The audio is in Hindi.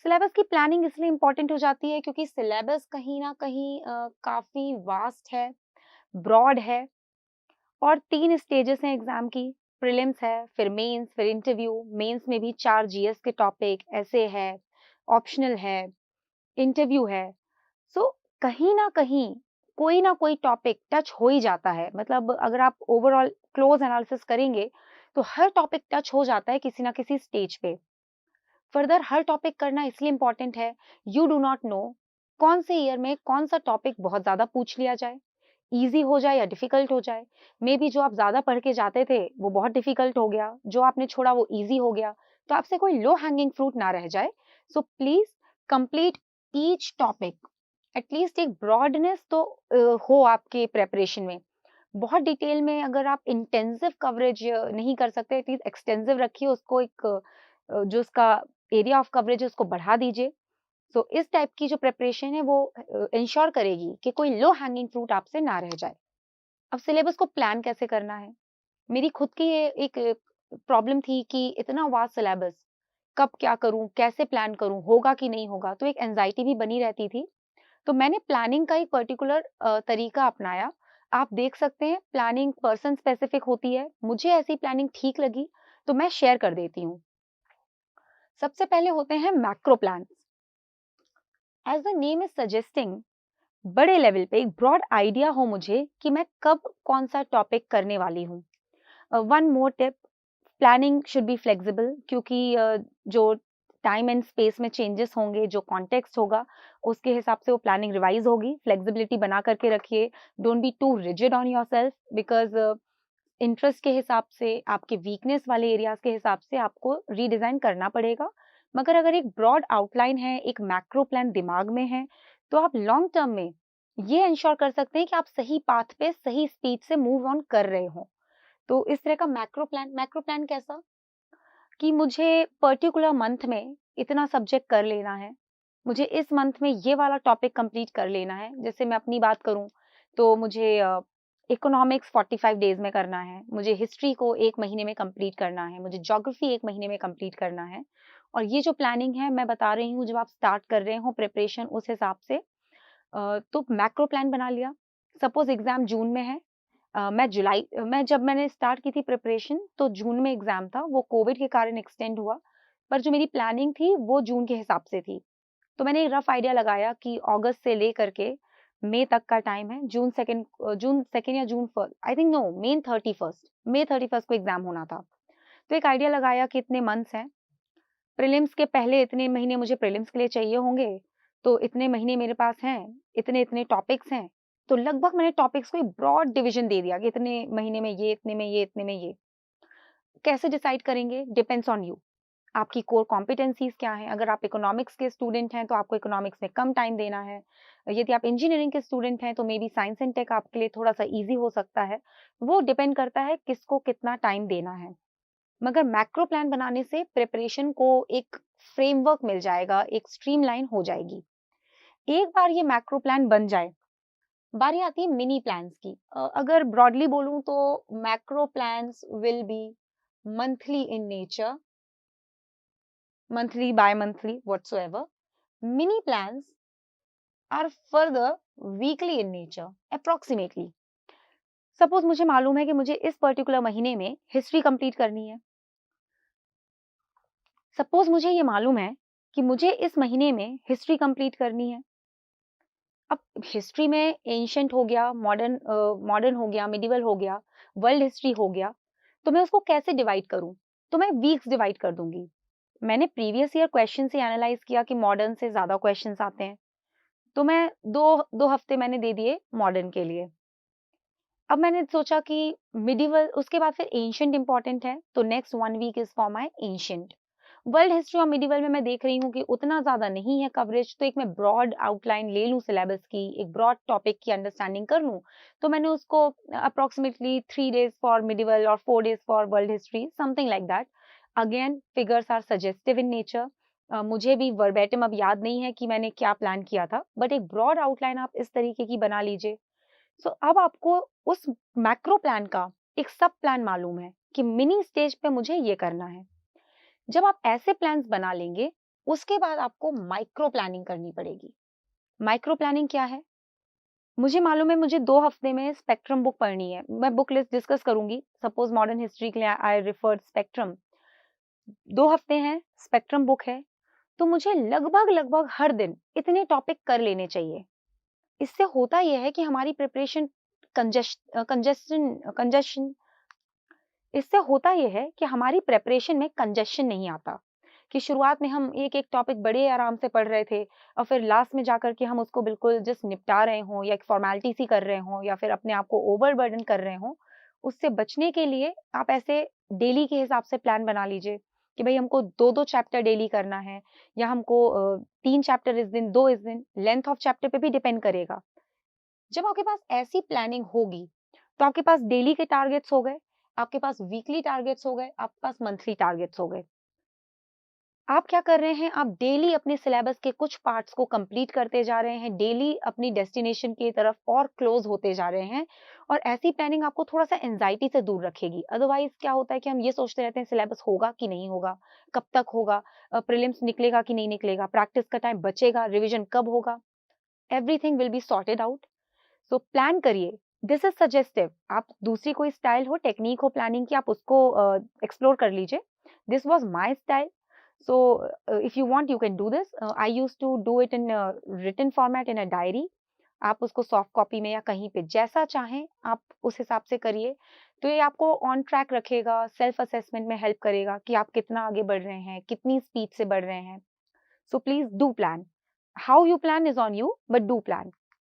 सिलेबस की प्लानिंग इसलिए इम्पोर्टेंट हो जाती है क्योंकि सिलेबस कहीं न कहीं काफ़ी वास्ट है, ब्रॉड है और 3 स्टेजेस हैं एग्ज़ाम की। प्रीलिम्स है, फिर मेंस, फिर इंटरव्यू। मेंस में भी 4 जीएस के टॉपिक, एसे है, ऑप्शनल है, इंटरव्यू है। सो कहीं न कहीं कोई ना कोई टॉपिक टच हो ही जाता है। मतलब अगर आप ओवरऑल क्लोज़ एनालिसिस करेंगे, तो हर टॉपिक टच हो जाता है किसी न किसी स्टेज पे। फर्दर हर टॉपिक करना इसलिए इम्पोर्टेंट है, यू डू नॉट नो कौन से ईयर में कौन-सा टॉपिक बहुत ज़्यादा पूछ लिया जाए, ईज़ी हो जाए या डिफ़िकल्ट हो जाए। मेबी जो आप ज़्यादा पढ़ के जाते थे, वो बहुत डिफ़िकल्ट हो गया, जो आपने छोड़ा वो ईज़ी हो गया, तो आपसे कोई लो हैंगिंग फ्रूट ना रह जाए। So please complete each topic. At least एक ब्रॉडनेस तो हो आपके प्रिपरेशन में। बहुत डिटेल में अगर आप इंटेंसिव कवरेज नहीं कर सकते, एटलीस्ट एक्सटेंसिव रखिए उसको। एक जो उसका एरिया ऑफ कवरेज है उसको बढ़ा दीजिए। सो इस टाइप की जो प्रिपरेशन है वो इंश्योर करेगी कि कोई लो हैंगिंग फ्रूट आपसे ना रह जाए। अब सिलेबस को प्लान कैसे करना है? मेरी खुद की ये एक प्रॉब्लम थी कि इतना वास्ट सिलेबस, कब क्या करूँ, कैसे प्लान करूँ, होगा कि नहीं होगा? तो एक एंग्जायटी भी बनी रहती थी। तो मैंने प्लानिंग का एक पर्टिकुलर तरीका अपनाया। आप देख सकते हैं प्लानिंग पर्सन स्पेसिफिक होती है। मुझे ऐसी प्लानिंग ठीक लगी, तो मैं शेयर कर देती हूँ। सबसे पहले होते हैं macro plans. As the name is suggesting, बड़े लेवल पे एक ब्रॉड आइडिया हो मुझे कि मैं कब कौन-सा टॉपिक करने वाली हूँ। One more tip, planning should be flexible क्योंकि जो टाइम एंड स्पेस में चेंजेस होंगे, जो कॉन्टेक्स्ट होगा, उसके हिसाब से वो प्लानिंग रिवाइज़ होगी। फ्लेक्सिबिलिटी बना कर के रखिए। Don't be too rigid on yourself because interest के हिसाब से, आपके वीकनेस वाले एरियाज़ के हिसाब से आपको रीडिज़ाइन करना पड़ेगा। मगर अगर एक ब्रॉड आउटलाइन है, एक मैक्रो प्लान दिमाग में है, तो आप लॉन्ग टर्म में ये एन्श्योर कर सकते हैं कि आप सही पाथ पे, सही स्पीड से मूव ऑन कर रहे हो। तो इस तरह का मैक्रो प्लान कैसा? कि मुझे पर्टिकुलर मंथ में इतना सब्जेक्ट कर लेना है। मुझे इस मंथ में ये वाला टॉपिक कंप्लीट कर लेना है। जैसे मैं अपनी बात करूँ तो मुझे इकोनॉमिक्स 45 डेज़ में करना है। मुझे हिस्ट्री को 1 महीने में कंप्लीट करना है। मुझे ज्योग्राफी 1 महीने में कंप्लीट करना है। और ये जो प्लानिंग है मैं बता रही हूँ, जब आप स्टार्ट कर रहे हो प्रिपरेशन उस हिसाब से तो मैक्रो प्लान बना लिया। सपोज़ एग्ज़ाम जून में है, मैं जब मैंने स्टार्ट की थी प्रिपरेशन तो जून में एग्ज़ाम था, वो कोविड के कारण एक्सटेंड हुआ, पर जो मेरी प्लानिंग थी वो जून के हिसाब से थी। तो मैंने एक रफ आइडिया लगाया कि अगस्त से लेकर के मई तक का टाइम है। जून 2 या जून 1 आई थिंक नो मई 31 को एग्ज़ाम होना था। तो एक आइडिया लगाया कि इतने मंथ्स हैं, प्रीलिम्स के पहले इतने महीने मुझे प्रीलिम्स के लिए चाहिए होंगे, तो इतने महीने मेरे पास हैं, इतने-इतने टॉपिक्स हैं। तो लगभग मैंने टॉपिक्स को एक ब्रॉड डिवीज़न दे दिया कि इतने महीने में ये, इतने में ये, इतने में ये। कैसे डिसाइड करेंगे? Depends on you. आपकी कोर कॉम्पिटेंसीज़ क्या हैं? अगर आप इकोनॉमिक्स के स्टूडेंट हैं, तो आपको इकोनॉमिक्स में कम टाइम देना है। यदि आप इंजीनियरिंग के स्टूडेंट हैं, तो मेबी साइंस एंड टेक आपके लिए थोड़ा-सा ईज़ी हो सकता है। वो डिपेंड करता है किसको कितना टाइम देना है। मगर मैक्रो प्लान बनाने से प्रिपरेशन को एक फ्रेमवर्क मिल जाएगा, एक स्ट्रीमलाइन हो जाएगी। एक बार ये मैक्रो प्लान बन जाए, बारी आती है मिनी प्लान्स की। अगर ब्रॉडली बोलूँ तो macro plans will be monthly in nature, monthly, bi-monthly, whatsoever. Mini plans are further weekly in nature, approximately. Suppose मुझे मालूम है कि मुझे इस पर्टिकुलर महीने में हिस्ट्री कंप्लीट करनी है। सपोज मुझे ये मालूम है कि मुझे इस महीने में हिस्ट्री कंप्लीट करनी है। अब हिस्ट्री में एंशिएंट हो गया, मॉडर्न हो गया, मिडिवल हो गया, वर्ल्ड हिस्ट्री हो गया, तो मैं उसको कैसे डिवाइड करूं? तो मैं वीक्स डिवाइड कर दूंगी। मैंने प्रीवियस ईयर क्वेश्चन से एनालाइज किया कि मॉडर्न से ज्यादा क्वेश्चंस आते हैं, तो मैं 2 हफ्ते मैंने दे दिए मॉडर्न के लिए। अब मैंने सोचा कि मिडिवल उसके बाद फिर एंशिएंट इंपॉर्टेंट है, तो next 1 week is for my ancient. World history और मिडिवल में मैं देख रही हूँ कि उतना ज़्यादा नहीं है कवरेज, तो एक मैं ब्रॉड आउटलाइन ले लूँ सिलेबस की, एक ब्रॉड टॉपिक की अंडरस्टैंडिंग कर लूँ। तो मैंने उसको अप्रॉक्सिमेटली 3 डेज़ फॉर मिडिवल और 4 days for world history, something like that. Again figures are suggestive in nature. मुझे भी वर्बेटिम अब याद नहीं है कि मैंने क्या प्लान किया था, बट एक ब्रॉड आउटलाइन आप इस तरीके की बना लीजिए। सो अब आपको उस मैक्रो प्लान का एक सब प्लान मालूम है कि मिनी स्टेज पे मुझे ये करना है। जब आप ऐसे प्लान्स बना लेंगे, उसके बाद आपको माइक्रो प्लानिंग करनी पड़ेगी। माइक्रो प्लानिंग क्या है? मुझे मालूम है मुझे 2 हफ्ते में स्पेक्ट्रम बुक पढ़नी है। मैं बुक लिस्ट डिस्कस करूँगी। सपोज़ मॉडर्न हिस्ट्री के लिए आई रेफर्ड स्पेक्ट्रम। 2 हफ्ते हैं, स्पेक्ट्रम बुक है, तो मुझे लगभग-लगभग हर दिन इतने टॉपिक कर लेने चाहिए। इससे होता ये है कि हमारी प्रिपरेशन कंजेशन इससे होता ये है कि हमारी प्रिपरेशन में कंजेशन नहीं आता, कि शुरुआत में हम एक-एक टॉपिक बड़े आराम से पढ़ रहे थे और फिर लास्ट में जाकर के हम उसको बिल्कुल जस्ट निपटा रहे हों या एक फॉर्मेलिटी सी कर रहे हों या फिर अपने आप को ओवरबर्डन कर रहे हों। उससे बचने के लिए आप ऐसे डेली के हिसाब से प्लान बना लीजिए कि भई हमको 2-2 चैप्टर डेली करना है या हमको 3 चैप्टर इस दिन, 2 इस दिन, लेंथ ऑफ चैप्टर पे भी डिपेंड करेगा। जब आपके पास ऐसी प्लानिंग होगी, तो आपके पास डेली के टारगेट्स हो गए, आपके पास वीकली टारगेट्स हो गए, आपके पास मंथली टारगेट्स हो गए। आप क्या कर रहे हैं? आप डेली अपने सिलेबस के कुछ पार्ट्स को कंप्लीट करते जा रहे हैं, डेली अपनी डेस्टिनेशन की तरफ और क्लोज होते जा रहे हैं और ऐसी प्लानिंग आपको थोड़ा-सा एंग्ज़ायटी से दूर रखेगी। अदरवाइज़ क्या होता है कि हम ये सोचते रहते हैं सिलेबस होगा कि नहीं होगा, कब तक होगा, प्रीलिम्स निकलेगा कि नहीं निकलेगा, प्रैक्टिस का टाइम बचेगा, रिविज़न कब होगा? Everything will be sorted out. So plan करिए। This is suggestive. आप दूसरी कोई स्टाइल हो, टेक्निक हो प्लानिंग की, आप उसको एक्सप्लोर कर लीजिए। This was my style. So if you want you can do this. I used to do it in written format in a diary. आप उसको सॉफ्ट कॉपी में या कहीं पे जैसा चाहें आप उस हिसाब से करिए। तो ये आपको ऑन ट्रैक रखेगा, सेल्फ असेसमेंट में हेल्प करेगा कि आप कितना आगे बढ़ रहे हैं, कितनी स्पीड से बढ़ रहे हैं। So please do plan. How you plan is on you, but do plan.